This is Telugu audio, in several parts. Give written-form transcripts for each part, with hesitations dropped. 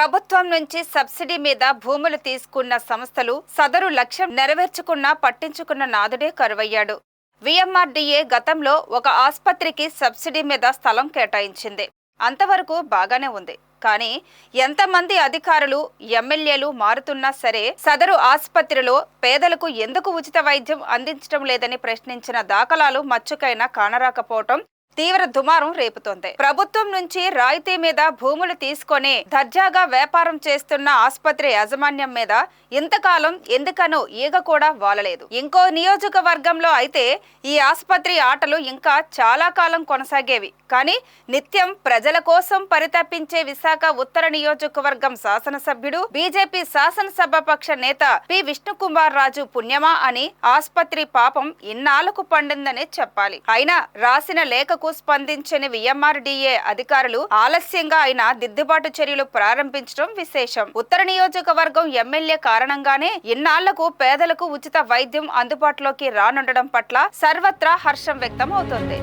ప్రభుత్వం నుంచి సబ్సిడీ మీద భూములు తీసుకున్న సంస్థలు సదరు లక్ష్యం నెరవేర్చుకున్నా పట్టించుకున్న నాదుడే కరువయ్యాడు. విఎంఆర్డీఏ గతంలో ఒక ఆస్పత్రికి సబ్సిడీ మీద స్థలం కేటాయించింది. అంతవరకు బాగానే ఉంది. కానీ ఎంతమంది అధికారులు, ఎమ్మెల్యేలు మారుతున్నా సరే సదరు ఆసుపత్రిలో పేదలకు ఎందుకు ఉచిత వైద్యం అందించడం లేదని ప్రశ్నించిన దాఖలాలు మచ్చుకైనా కానరాకపోవటం తీవ్ర దుమారం రేపుతోంది. ప్రభుత్వం నుంచి రాయితీ మీద భూములు తీసుకొని దర్జాగా వ్యాపారం చేస్తున్న ఆసుపత్రి యాజమాన్యం మీద ఇంతకాలం ఎందుకనో ఈగ కూడా వాలలేదు. ఇంకో నియోజకవర్గంలో అయితే ఈ ఆసుపత్రి ఆటలు ఇంకా చాలా కాలం కొనసాగేవి. కానీ నిత్యం ప్రజల కోసం పరితపించే విశాఖ ఉత్తర నియోజకవర్గం శాసనసభ్యుడు, బీజేపీ శాసనసభాపక్ష నేత పి విష్ణుకుమార్ రాజు పుణ్యమా అని ఆసుపత్రి పాపం ఇన్నాళ్లకు పండిందనే చెప్పాలి. అయినా రాసిన లేఖకు స్పందించని విఎంఆర్డీఏ అధికారులు ఆలస్యంగా అయినా దిద్దుబాటు చర్యలు ప్రారంభించడం విశేషం. ఉత్తర నియోజకవర్గం ఎమ్మెల్యే కారణంగానే ఇన్నాళ్లకు పేదలకు ఉచిత వైద్యం అందుబాటులోకి రానుండడం పట్ల సర్వత్రా హర్షం వ్యక్తం అవుతోంది.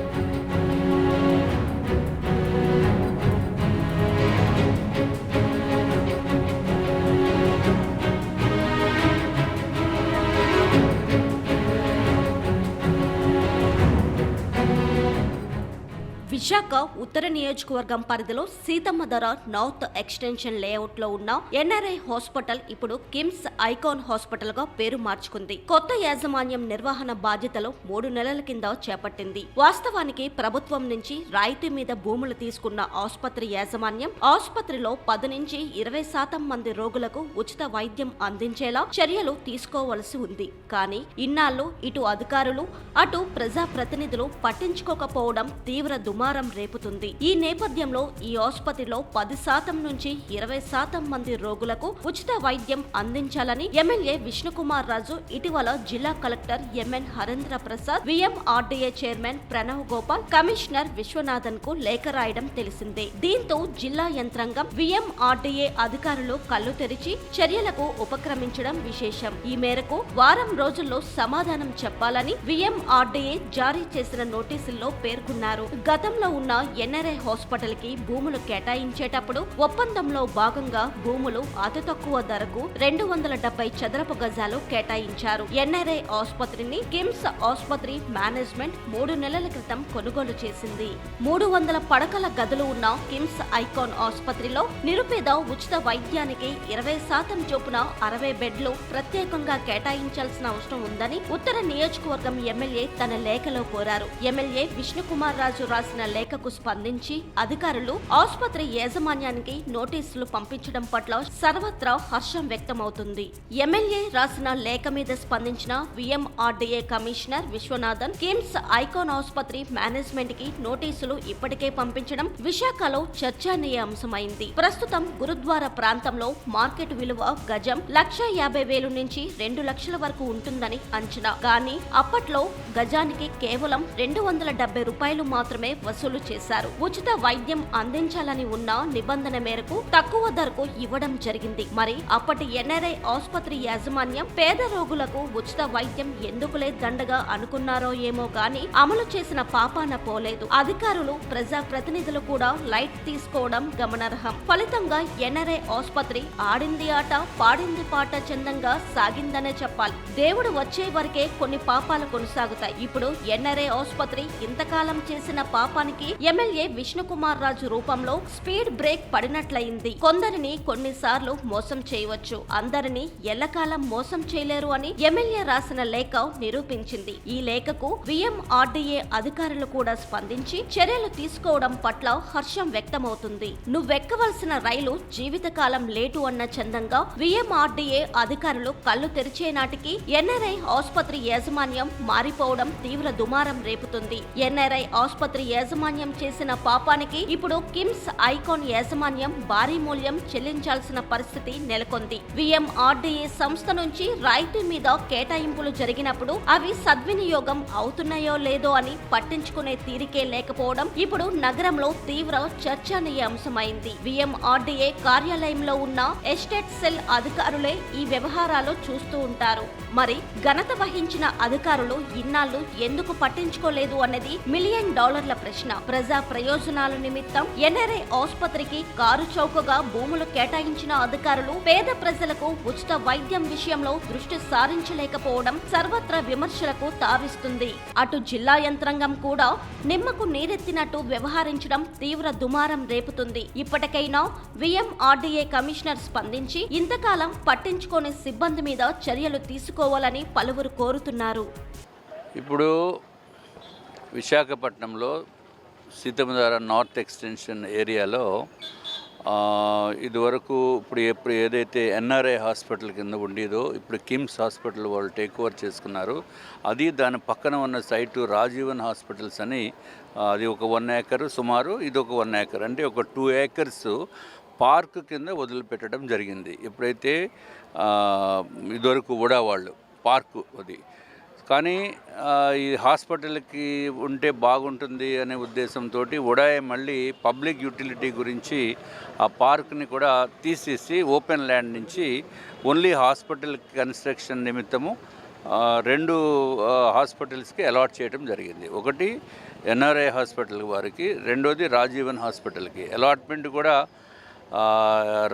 విశాఖ ఉత్తర నియోజకవర్గం పరిధిలో సీతమ్మధర నార్త్ ఎక్స్టెన్షన్ లేఅవుట్ లో ఉన్న ఎన్ఆర్ఐ హాస్పిటల్ ఇప్పుడు కిమ్స్ ఐకాన్ హాస్పిటల్ గా పేరు మార్చుకుంది. కొత్త యాజమాన్యం నిర్వహణ బాధ్యతలు 3 నెలల కింద చేపట్టింది. వాస్తవానికి ప్రభుత్వం నుంచి రాయితీ మీద భూములు తీసుకున్న ఆసుపత్రి యాజమాన్యం ఆసుపత్రిలో 10 నుంచి 20% మంది రోగులకు ఉచిత వైద్యం అందించేలా చర్యలు తీసుకోవలసి ఉంది. కానీ ఇన్నాళ్లు ఇటు అధికారులు అటు ప్రజాప్రతినిధులు పట్టించుకోకపోవడం తీవ్ర దుమారం రేపుతుంది. ఈ నేపథ్యంలో ఈ ఆసుపత్రిలో 10% నుంచి 20% మంది రోగులకు ఉచిత వైద్యం అందించాలని ఎమ్మెల్యే విష్ణుకుమార్ రాజు ఇటీవల జిల్లా collector M N Harendra Prasad, VMRDA chairman Pranav Gopal, commissioner Viswanathan కు లేఖ రాయడం తెలిసిందే. దీంతో జిల్లా యంత్రాంగం, విఎంఆర్డీఏ అధికారులు కళ్లు తెరిచి చర్యలకు ఉపక్రమించడం విశేషం. ఈ మేరకు వారం రోజుల్లో సమాధానం చెప్పాలని విఎంఆర్డీఏ జారీ చేసిన నోటీసుల్లో పేర్కొన్నారు. గతంలో ఉన్న ఎన్ఆర్ఐ హాస్పిటల్ కి భూములు కేటాయించేటప్పుడు ఒప్పందంలో భాగంగా భూములు అతి తక్కువ ధరకు 270 చదరపు గజాలు కేటాయించారు. ఎన్ఆర్ఐ ఆసుపత్రిని కిమ్స్ ఆసుపత్రి మేనేజ్మెంట్ 3 నెలల క్రితం కొనుగోలు చేసింది. 300 పడకల గదులు ఉన్న కిమ్స్ ఐకాన్ ఆసుపత్రిలో నిరుపేద ఉచిత వైద్యానికి 20% చొప్పున 60 బెడ్లు ప్రత్యేకంగా కేటాయించాల్సిన అవసరం ఉందని ఉత్తర నియోజకవర్గం ఎమ్మెల్యే తన లేఖలో కోరారు. ఎమ్మెల్యే విష్ణుకుమార్ రాజు రాసిన లేఖకు స్పందించి అధికారులు ఆసుపత్రి యాజమాన్యానికి నోటీసులు పంపించడం పట్ల సర్వత్రా హర్షం వ్యక్తమవుతుంది. ఎమ్మెల్యే రాసిన లేఖ మీద స్పందించిన VMRDA commissioner Viswanathan KIMS icon ఆసుపత్రి మేనేజ్మెంట్ కి నోటీసులు ఇప్పటికే పంపించడం విశాఖలో చర్చనీయాంశమైంది. ప్రస్తుతం గురుద్వారా ప్రాంతంలో మార్కెట్ విలువ గజం 1,50,000 నుంచి 2 లక్షల వరకు ఉంటుందని అంచనా. కానీ అప్పట్లో గజానికి కేవలం 270 రూపాయలు మాత్రమే వసూలు చేశారు. ఉచిత వైద్యం అందించాలని ఉన్న నిబంధన మేరకు తక్కువ ధరకు ఇవ్వడం జరిగింది. మరి అప్పటి ఎన్ఆర్ఐ ఆసుపత్రి యాజమాన్యం పేద రోగులకు ఉచిత వైద్యం ఎందుకులే దండగా అనుకున్నారో ఏమో గాని అమలు చేసిన పాపాన పోలేదు. అధికారులు, ప్రజా ప్రతినిధులు కూడా లైట్ తీసుకోవడం గమనార్హం. ఫలితంగా ఎన్ఆర్ఐ ఆసుపత్రి ఆడింది ఆట, పాడింది పాట చందంగా సాగిందనే చెప్పాలి. దేవుడు వచ్చే వరకే కొన్ని పాపాలు కొనసాగుతాయి. ఇప్పుడు ఎన్ఆర్ఐ ఆసుపత్రి ఇంతకాలం చేసిన పాపానికి ఎమ్మెల్యే విష్ణుకుమార్ రాజు రూపంలో స్పీడ్ బ్రేక్ పడినట్లయింది. కొందరిని కొన్నిసార్లు మోసం చేయవచ్చు, అందరినీ ఎల్లకాలం మోసం చేయలేరు అని ఎమ్మెల్యే రాసిన లేఖ నిరూపించింది. ఈ లేఖకు విఎంఆర్డీఏ అధికారులు కూడా స్పందించి చర్యలు తీసుకోవడం పట్ల హర్షం వ్యక్తమవుతుంది. నువ్వెక్కవలసిన రైలు జీవితకాలం లేటు అన్న చందంగా విఎంఆర్డీఏ అధికారులు కళ్లు తెరిచే నాటికి ఎన్ఆర్ఐ ఆసుపత్రి యాజమాన్యం మారిపోవడం తీవ్ర దుమారం రేపుతుంది. ఎన్ఆర్ఐ ఆసుపత్రి యాజమాన్యం చేసిన పాపానికి ఇప్పుడు కిమ్స్ ఐకాన్ యాజమాన్యం భారీ మూల్యం చెల్లించాల్సిన పరిస్థితి నెలకొంది. విఎంఆర్డీఏ సంస్థ నుంచి రాయితీ మీద కేటాయింపులు జరిగినప్పుడు అవి సద్వినియోగం అవుతున్నాయో లేదో అని పట్టించుకునే తీరికే లేకపోవడం ఇప్పుడు నగరంలో తీవ్ర చర్చనీయాంశమైంది. విఎంఆర్డీఏ కార్యాలయంలో ఉన్న ఎస్టేట్ సెల్ అధికారులే ఈ వ్యవహారాలు చూస్తూ ఉంటారు. మరి ఘనత వహించిన అధికారులు ఇన్నాళ్లు ఎందుకు పట్టించుకోలేదు అన్నది $1 మిలియన్ ప్రశ్న. కావున ప్రజా ప్రయోజనాల నిమిత్తం ఎన్ఆర్ఐ ఆసుపత్రికి కారు చౌకగా భూములు కేటాయించిన అధికారులు పేద ప్రజలకు ఉచిత వైద్యం విషయంలో దృష్టి సారించలేకపోవడం సర్వత్రా విమర్శలకు తావిస్తుంది. అటు జిల్లా యంత్రాంగం కూడా నిమ్మకు నీరెత్తినట్టు వ్యవహరించడం తీవ్ర దుమారం రేపుతుంది. ఇప్పటికైనా విఎంఆర్డీఏ కమిషనర్ స్పందించి ఇంతకాలం పట్టించుకోని సిబ్బంది మీద చర్యలు తీసుకోవాలని పలువురు కోరుతున్నారు. ఇప్పుడు విశాఖపట్నంలో సీతమ్మధార నార్త్ ఎక్స్టెన్షన్ ఏరియాలో ఇదివరకు ఇప్పుడు ఏదైతే ఎన్ఆర్ఐ హాస్పిటల్ కింద ఉండేదో ఇప్పుడు కిమ్స్ హాస్పిటల్ వాళ్ళు టేక్ ఓవర్ చేసుకున్నారు. అది దాని పక్కన ఉన్న సైటు రాజీవన్ హాస్పిటల్స్ అని, అది ఒక 1 ఏకర్ సుమారు, ఇది ఒక 1 ఏకర్, అంటే ఒక 2 ఏకర్స్ పార్క్ కింద వదిలిపెట్టడం జరిగింది. ఎప్పుడైతే ఇదివరకు కూడా వాళ్ళు పార్కు అది, కానీ ఈ హాస్పిటల్కి ఉంటే బాగుంటుంది అనే ఉద్దేశంతో ఉడాయ్ మళ్ళీ పబ్లిక్ యూటిలిటీ గురించి ఆ పార్క్ని కూడా తీసేసి ఓపెన్ ల్యాండ్ నుంచి ఓన్లీ హాస్పిటల్ కన్స్ట్రక్షన్ నిమిత్తము 2 హాస్పిటల్స్కి అలాట్ చేయడం జరిగింది. ఒకటి ఎన్ఆర్ఐ హాస్పిటల్ వారికి, రెండోది రాజీవన్ హాస్పిటల్కి. అలాట్మెంట్ కూడా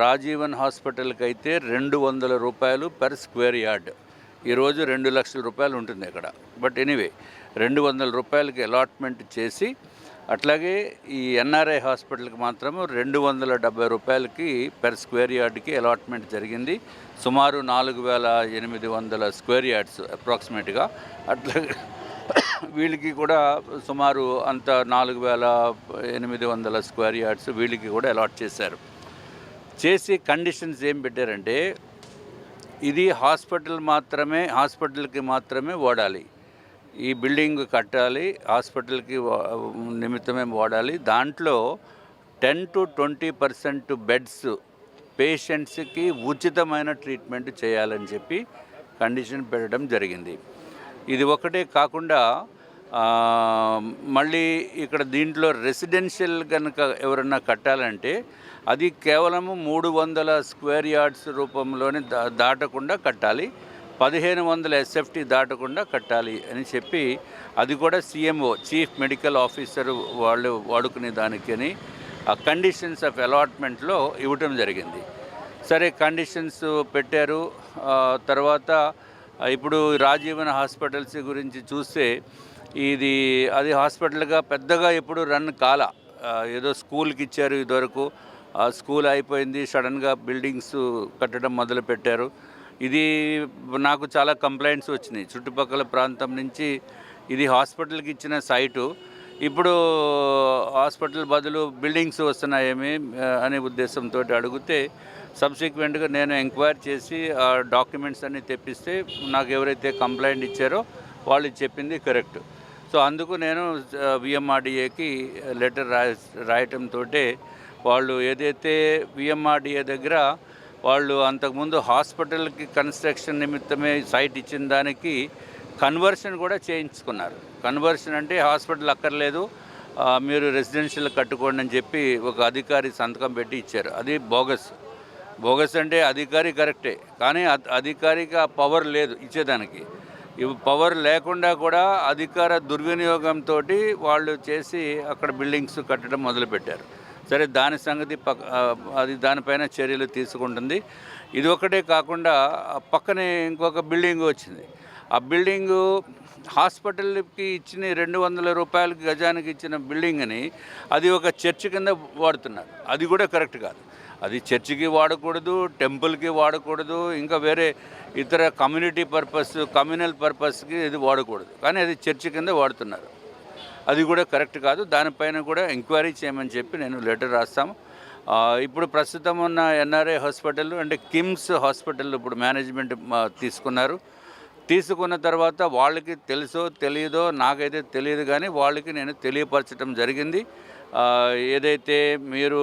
రాజీవన్ హాస్పిటల్కి అయితే 200 రూపాయలు పర్ స్క్వేర్ యార్డ్. ఈరోజు 2 లక్షల రూపాయలు ఉంటుంది అక్కడ. బట్ ఎనీవే 200 రూపాయలకి అలాట్మెంట్ చేసి, అట్లాగే ఈ ఎన్ఆర్ఐ హాస్పిటల్కి మాత్రము 270 రూపాయలకి పర్ స్క్వేర్ యార్డ్కి అలాట్మెంట్ జరిగింది. సుమారు 4800 స్క్వేర్ యార్డ్స్ అప్రాక్సిమేట్గా. అట్లాగే వీళ్ళకి కూడా సుమారు అంత 4800 స్క్వేర్ యార్డ్స్ వీళ్ళకి కూడా అలాట్ చేశారు. చేసి కండిషన్స్ ఏం పెట్టారంటే, ఇది హాస్పిటల్కి మాత్రమే వాడాలి, ఈ బిల్డింగ్ కట్టాలి, హాస్పిటల్కి నిమిత్తమే వాడాలి. దాంట్లో 10 to 20% బెడ్స్ పేషెంట్స్కి ఉచితమైన ట్రీట్మెంట్ చేయాలని చెప్పి కండిషన్ పెట్టడం జరిగింది. ఇది ఒకటే కాకుండా మళ్ళీ ఇక్కడ దీంట్లో రెసిడెన్షియల్ కనుక ఎవరన్నా కట్టాలంటే అది కేవలము 300 స్క్వేర్ యార్డ్స్ రూపంలోనే దాటకుండా కట్టాలి, 1500 ఎస్ఎఫ్టీ దాటకుండా కట్టాలి అని చెప్పి, అది కూడా సిఎంఓ చీఫ్ మెడికల్ ఆఫీసర్ వాళ్ళు వాడుకునే దానికని ఆ కండిషన్స్ ఆఫ్ అలాట్మెంట్లో ఇవ్వటం జరిగింది. సరే, కండిషన్స్ పెట్టారు. తర్వాత ఇప్పుడు రాజీవన్ హాస్పిటల్స్ గురించి చూస్తే, అది హాస్పిటల్గా పెద్దగా ఎప్పుడు రన్ కాల. ఏదో స్కూల్కి ఇచ్చారు ఇదివరకు, ఆ స్కూల్ అయిపోయింది, సడన్గా బిల్డింగ్స్ కట్టడం మొదలుపెట్టారు. ఇది నాకు చాలా కంప్లైంట్స్ వచ్చినాయి చుట్టుపక్కల ప్రాంతం నుంచి. ఇది హాస్పిటల్కి ఇచ్చిన సైటు, ఇప్పుడు హాస్పిటల్ బదులు బిల్డింగ్స్ వస్తున్నాయేమి అనే ఉద్దేశంతో అడిగితే, సబ్సిక్వెంట్గా నేను ఎంక్వైరీ చేసి ఆ డాక్యుమెంట్స్ అన్నీ తెప్పిస్తే నాకు ఎవరైతే కంప్లైంట్ ఇచ్చారో వాళ్ళు చెప్పింది కరెక్ట్. సో అందుకు నేను విఎంఆర్డీఏకి లెటర్ రాయటంతో వాళ్ళు ఏదైతే విఎంఆర్డీఏ దగ్గర వాళ్ళు అంతకుముందు హాస్పిటల్కి కన్స్ట్రక్షన్ నిమిత్తమే సైట్ ఇచ్చిన దానికి కన్వర్షన్ కూడా చేయించుకున్నారు. కన్వర్షన్ అంటే హాస్పిటల్ అక్కర్లేదు, మీరు రెసిడెన్షియల్ కట్టుకోండి అని చెప్పి ఒక అధికారి సంతకం పెట్టి ఇచ్చారు. అది బోగస్ అంటే అధికారి కరెక్టే, కానీ అధికారికి ఆ పవర్ లేదు ఇచ్చేదానికి. పవర్ లేకుండా కూడా అధికార దుర్వినియోగంతో వాళ్ళు చేసి అక్కడ బిల్డింగ్స్ కట్టడం మొదలుపెట్టారు. సరే, దాని సంగతి అది దానిపైన చర్యలు తీసుకుంటుంది. ఇది ఒకటే కాకుండా పక్కనే ఇంకొక బిల్డింగ్ వచ్చింది. ఆ బిల్డింగు హాస్పిటల్కి ఇచ్చిన 200 రూపాయలకి గజానికి ఇచ్చిన బిల్డింగ్ని అది ఒక చర్చ్ కింద వాడుతున్నారు. అది కూడా కరెక్ట్ కాదు. అది చర్చికి వాడకూడదు, టెంపుల్కి వాడకూడదు, ఇంకా వేరే ఇతర కమ్యూనిటీ పర్పస్, కమ్యూనల్ పర్పస్కి ఇది వాడకూడదు. కానీ అది చర్చి కింద వాడుతున్నారు. అది కూడా కరెక్ట్ కాదు. దానిపైన కూడా ఎంక్వైరీ చేయమని చెప్పి నేను లెటర్ రాస్తాము. ఇప్పుడు ప్రస్తుతం ఉన్న ఎన్ఆర్ఐ హాస్పిటల్ అంటే కిమ్స్ హాస్పిటల్ ఇప్పుడు మేనేజ్మెంట్ తీసుకున్న తర్వాత వాళ్ళకి తెలుసో తెలియదో నాకైతే తెలియదు, కానీ వాళ్ళకి నేను తెలియపరచడం జరిగింది. ఏదైతే మీరు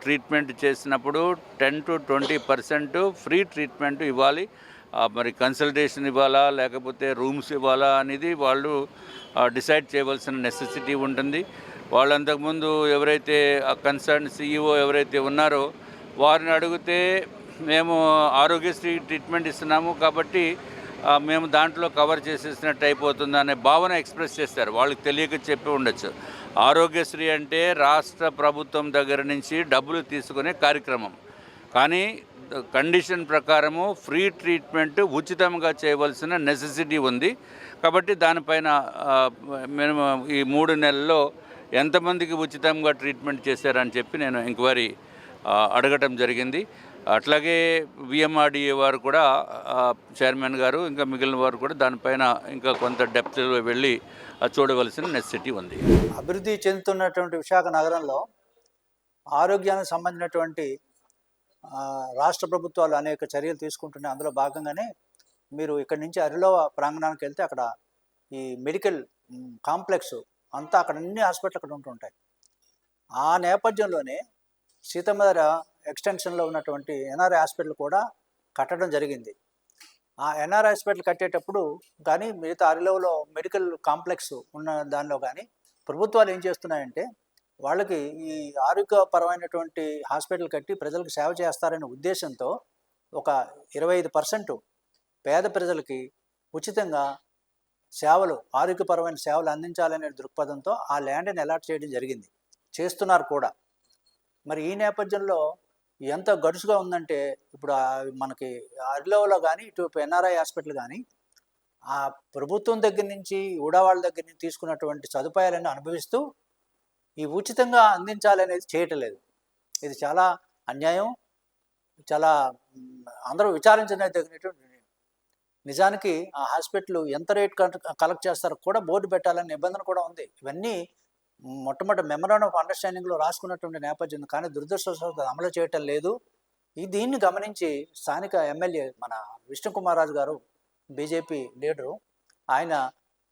ట్రీట్మెంట్ చేసినప్పుడు 10 to 20% ఫ్రీ ట్రీట్మెంట్ ఇవ్వాలి, మరి కన్సల్టేషన్ ఇవ్వాలా లేకపోతే రూమ్స్ ఇవ్వాలా అనేది వాళ్ళు డిసైడ్ చేయవలసిన నెసెసిటీ ఉంటుంది. వాళ్ళు అంతకుముందు ఎవరైతే కన్సర్న్ సిఇఓ ఎవరైతే ఉన్నారో వారిని అడిగితే మేము ఆరోగ్యశ్రీ ట్రీట్మెంట్ ఇస్తున్నాము కాబట్టి మేము దాంట్లో కవర్ చేసేసినట్టు అయిపోతుంది అనే భావన ఎక్స్ప్రెస్ చేస్తారు. వాళ్ళకి తెలియక చెప్పి ఉండొచ్చు. ఆరోగ్యశ్రీ అంటే రాష్ట్ర ప్రభుత్వం దగ్గర నుంచి డబ్బులు తీసుకునే కార్యక్రమం. కానీ కండిషన్ ప్రకారము ఫ్రీ ట్రీట్మెంట్ ఉచితంగా చేయవలసిన నెసెసిటీ ఉంది. కాబట్టి దానిపైన మేము ఈ 3 నెలల్లో ఎంతమందికి ఉచితంగా ట్రీట్మెంట్ చేశారని చెప్పి నేను ఎంక్వైరీ అడగటం జరిగింది. అట్లాగే విఎంఆర్డిఏ వారు కూడా చైర్మన్ గారు ఇంకా మిగిలిన వారు కూడా దానిపైన ఇంకా కొంత డెప్త్లో వెళ్ళి చూడవలసిన నెసెసిటీ ఉంది. అభివృద్ధి చెందుతున్నటువంటి విశాఖ నగరంలో ఆరోగ్యానికి సంబంధించినటువంటి రాష్ట్ర ప్రభుత్వాలు అనేక చర్యలు తీసుకుంటున్నాయి. అందులో భాగంగానే మీరు ఇక్కడి నుంచి అరిలోవ ప్రాంగణానికి వెళ్తే అక్కడ ఈ మెడికల్ కాంప్లెక్స్ అంతా అక్కడ అన్ని హాస్పిటల్ అక్కడ ఉంటుంటాయి. ఆ నేపథ్యంలోనే సీతమ్మధార ఎక్స్టెన్షన్లో ఉన్నటువంటి ఎన్ఆర్ఐ హాస్పిటల్ కూడా కట్టడం జరిగింది. ఆ ఎన్ఆర్ఐ హాస్పిటల్ కట్టేటప్పుడు కానీ మిగతా అరిలోవలో మెడికల్ కాంప్లెక్స్ ఉన్న దానిలో కానీ ప్రభుత్వాలు ఏం చేస్తున్నాయంటే వాళ్ళకి ఈ ఆరోగ్యపరమైనటువంటి హాస్పిటల్ కట్టి ప్రజలకు సేవ చేస్తారనే ఉద్దేశంతో ఒక 25% పేద ప్రజలకి ఉచితంగా సేవలు ఆరోగ్యపరమైన సేవలు అందించాలనే దృక్పథంతో ఆ ల్యాండ్ని అలాట్ చేయడం జరిగింది, చేస్తున్నారు కూడా. మరి ఈ నేపథ్యంలో ఎంత గడుసుగా ఉందంటే ఇప్పుడు మనకి అరిలోవలో కానీ ఇటు ఎన్ఆర్ఐ హాస్పిటల్ కానీ ఆ ప్రభుత్వం దగ్గర నుంచి ఊడావాళ్ళ దగ్గర నుంచి తీసుకున్నటువంటి సదుపాయాలను అనుభవిస్తూ ఈ ఉచితంగా అందించాలనేది చేయటం లేదు. ఇది చాలా అన్యాయం, చాలా అందరూ విచారించదగినటువంటి నిజానికి ఆ హాస్పిటల్ ఎంత రేట్ కలెక్ట్ చేస్తారో కూడా బోర్డు పెట్టాలనే నిబంధన కూడా ఉంది. ఇవన్నీ మొట్టమొదటి మెమరాండం ఆఫ్ అండర్స్టాండింగ్లో రాసుకున్నటువంటి నేపథ్యం, కానీ దురదృష్టవశాత్తు అమలు చేయటం లేదు. దీన్ని గమనించి స్థానిక ఎమ్మెల్యే మన విష్ణుకుమార్ రాజు గారు, బీజేపీ లీడరు, ఆయన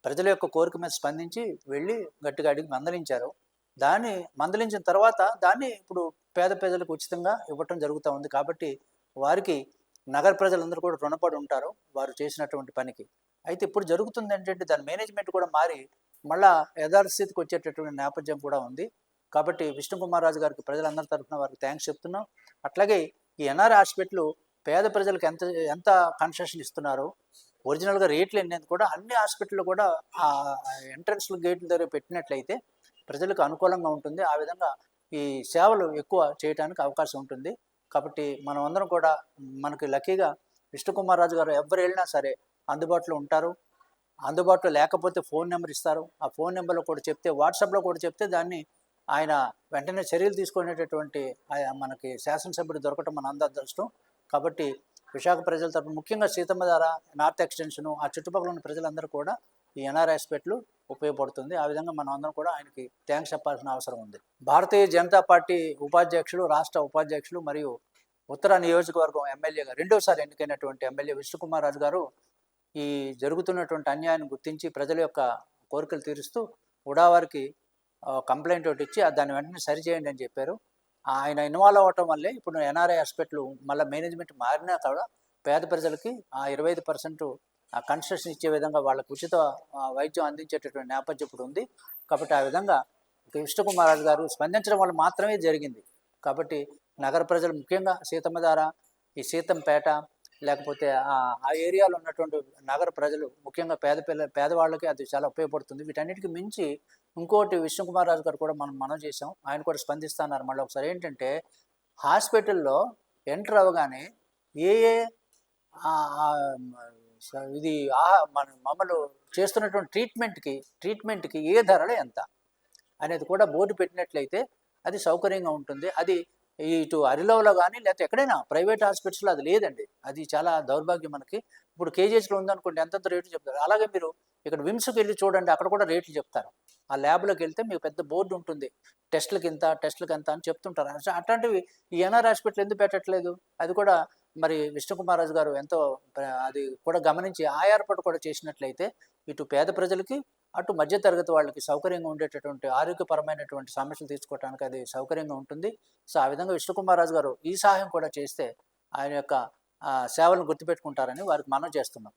ప్రజల యొక్క కోరిక మీద స్పందించి వెళ్ళి గట్టిగా అడిగి మందలించారు. దాన్ని మందలించిన తర్వాత దాన్ని ఇప్పుడు పేద ప్రజలకు ఉచితంగా ఇవ్వటం జరుగుతూ ఉంది. కాబట్టి వారికి నగర ప్రజలందరూ కూడా రుణపడి ఉంటారు వారు చేసినటువంటి పనికి. అయితే ఇప్పుడు జరుగుతుంది ఏంటంటే దాని మేనేజ్మెంట్ కూడా మారి మళ్ళా యథాస్థితికి వచ్చేటటువంటి నేపథ్యం కూడా ఉంది. కాబట్టి విష్ణుకుమార్ రాజు గారికి ప్రజలందరి తరఫున వారికి థ్యాంక్స్ చెప్తున్నాం. అట్లాగే ఈ ఎన్ఆర్ఐ హాస్పిటల్ పేద ప్రజలకు ఎంత ఎంత కన్సెషన్ ఇస్తున్నారు, ఒరిజినల్గా రేట్లు ఎన్నేది కూడా అన్ని హాస్పిటల్లో కూడా ఆ ఎంట్రన్స్ గేట్ల దగ్గర పెట్టినట్లయితే ప్రజలకు అనుకూలంగా ఉంటుంది. ఆ విధంగా ఈ సేవలు ఎక్కువ చేయడానికి అవకాశం ఉంటుంది. కాబట్టి మనం అందరం కూడా మనకి లక్కీగా విష్ణుకుమార్ రాజు గారు ఎవరు వెళ్ళినా సరే అందుబాటులో ఉంటారు. అందుబాటులో లేకపోతే ఫోన్ నెంబర్ ఇస్తారు. ఆ ఫోన్ నెంబర్లో కూడా చెప్తే, వాట్సాప్లో కూడా చెప్తే దాన్ని ఆయన వెంటనే చర్యలు తీసుకునేటటువంటి మనకి శాసనసభ్యుడు దొరకటం మన అందరి అదృష్టం. కాబట్టి విశాఖ ప్రజల తరపున ముఖ్యంగా సీతమ్మధార నార్త్ ఎక్స్టెన్షను ఆ చుట్టుపక్కల ఉన్న ప్రజలందరూ కూడా ఈ ఎన్ఆర్ఐ హాస్పిటల్ ఉపయోగపడుతుంది. ఆ విధంగా మనం అందరం కూడా ఆయనకి థ్యాంక్స్ చెప్పాల్సిన అవసరం ఉంది. భారతీయ జనతా పార్టీ ఉపాధ్యక్షులు, రాష్ట్ర ఉపాధ్యక్షులు మరియు ఉత్తర నియోజకవర్గం ఎమ్మెల్యేగా రెండోసారి ఎన్నికైనటువంటి ఎమ్మెల్యే విష్ణుకుమార్ రాజు గారు ఈ జరుగుతున్నటువంటి అన్యాయాన్ని గుర్తించి ప్రజల యొక్క కోరికలు తీరుస్తూ ఉడావారికి కంప్లైంట్ ఒకటి ఇచ్చి దాన్ని వెంటనే సరిచేయండి అని చెప్పారు. ఆయన ఇన్వాల్వ్ అవ్వటం వల్లే ఇప్పుడు ఎన్ఆర్ఐ హాస్పిటల్ మళ్ళీ మేనేజ్మెంట్ మారినా కూడా పేద ప్రజలకి ఆ 25% కన్సెషన్ ఇచ్చే విధంగా వాళ్ళకు ఉచిత వైద్యం అందించేటటువంటి నేపథ్యం ఇప్పుడు ఉంది. కాబట్టి ఆ విధంగా విష్ణుకుమార్ రాజు గారు స్పందించడం వల్ల మాత్రమే జరిగింది. కాబట్టి నగర ప్రజలు ముఖ్యంగా సీతమ్మధార, ఈ సీతంపేట, లేకపోతే ఆ ఏరియాలో ఉన్నటువంటి నగర ప్రజలు ముఖ్యంగా పేదవాళ్ళకి అది చాలా ఉపయోగపడుతుంది. వీటన్నిటికి మించి ఇంకోటి విష్ణుకుమార్ రాజు గారు కూడా మనం చేసాం, ఆయన కూడా స్పందిస్తున్నారు. మళ్ళీ ఒకసారి ఏంటంటే హాస్పిటల్లో ఎంటర్ అవ్వగానే ఏ ఇది మమ్మల్ని చేస్తున్నటువంటి ట్రీట్మెంట్కి ఏ ధరలు ఎంత అనేది కూడా బోర్డు పెట్టినట్లయితే అది సౌకర్యంగా ఉంటుంది. అది ఇటు అరిలోవలో కానీ లేకపోతే ఎక్కడైనా ప్రైవేట్ హాస్పిటల్స్లో అది లేదండి. అది చాలా దౌర్భాగ్యం. మనకి ఇప్పుడు కేజీహెచ్లో ఉందనుకోండి ఎంతంత రేట్లు చెప్తారు. అలాగే మీరు ఇక్కడ విమ్స్కి వెళ్ళి చూడండి, అక్కడ కూడా రేట్లు చెప్తారు. ఆ ల్యాబ్లోకి వెళ్తే మీకు పెద్ద బోర్డు ఉంటుంది, టెస్టులకి ఎంత అని చెప్తుంటారు. అట్లాంటివి ఈ ఎన్ఆర్ హాస్పిటల్ ఎందుకు పెట్టట్లేదు? అది కూడా మరి విష్ణుకుమార్ రాజు గారు ఎంతో అది కూడా గమనించి ఆ ఏర్పాటు కూడా చేసినట్లయితే ఇటు పేద ప్రజలకి అటు మధ్యతరగతి వాళ్ళకి సౌకర్యంగా ఉండేటటువంటి ఆరోగ్యపరమైనటువంటి సమస్యలు తీసుకోవడానికి అది సౌకర్యంగా ఉంటుంది. సో ఆ విధంగా విష్ణుకుమార్ రాజు గారు ఈ సహాయం కూడా చేస్తే ఆయన యొక్క సేవలను గుర్తుపెట్టుకుంటారని వారికి మనం చేస్తున్నాం.